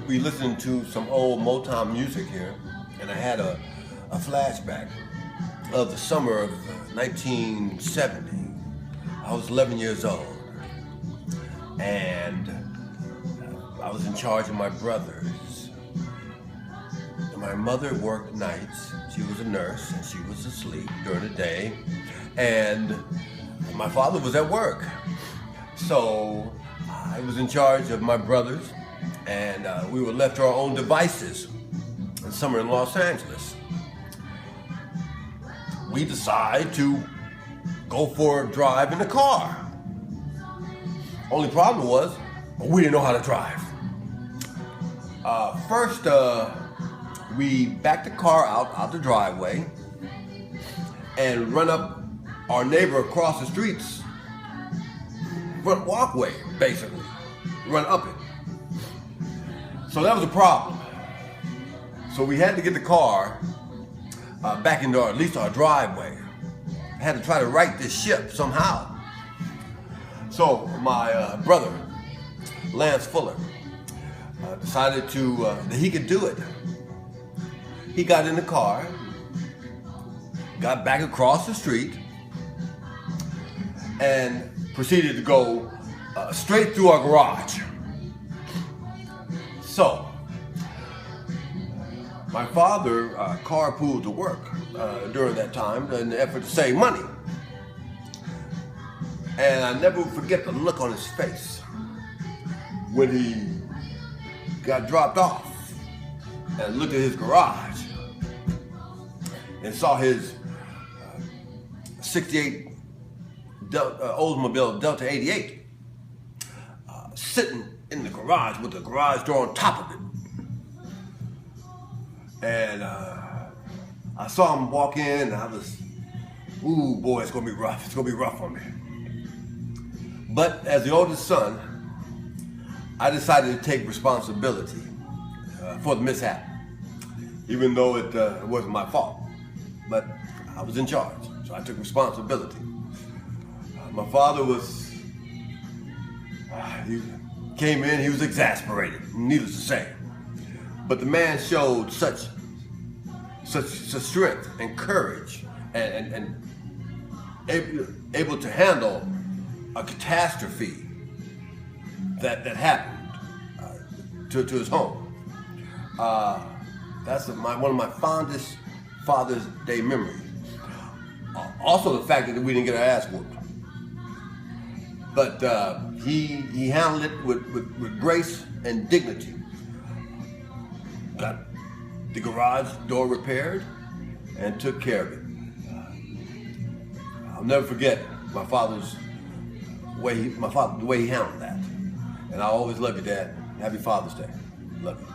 we listening to some old Motown music here, and I had a flashback of the summer of 1970. I was 11 years old, and I was in charge of my brothers. My mother worked nights. She was a nurse, and she was asleep during the day, and my father was at work. So I was in charge of my brothers, and we were left to our own devices in summer in Los Angeles. We decide to go for a drive in the car. Only problem was, we didn't know how to drive. First, we backed the car out the driveway and run up our neighbor across the street's front walkway, basically. Run up it. So that was a problem. So we had to get the car back into at least our driveway. I had to try to right this ship somehow. So my brother, Lance Fuller, decided that he could do it. He got in the car, got back across the street, and proceeded to go straight through our garage. So, my father carpooled to work during that time in the effort to save money. And I never forget the look on his face when he got dropped off and looked at his garage and saw his 68 Oldsmobile Delta 88 sitting in the garage with the garage door on top of it. And I saw him walk in, and I was, ooh boy, it's gonna be rough. It's gonna be rough on me. But as the oldest son, I decided to take responsibility for the mishap, even though it wasn't my fault. But I was in charge, so I took responsibility. My father he came in, he was exasperated, needless to say. But the man showed such strength and courage and able to handle a catastrophe that happened to his home. That's one of my fondest Father's Day memories. Also the fact that we didn't get our ass whooped. But he handled it with grace and dignity. Got the garage door repaired and took care of it. I'll never forget my father's the way he handled that. And I always love you, Dad. Happy Father's Day. Love you.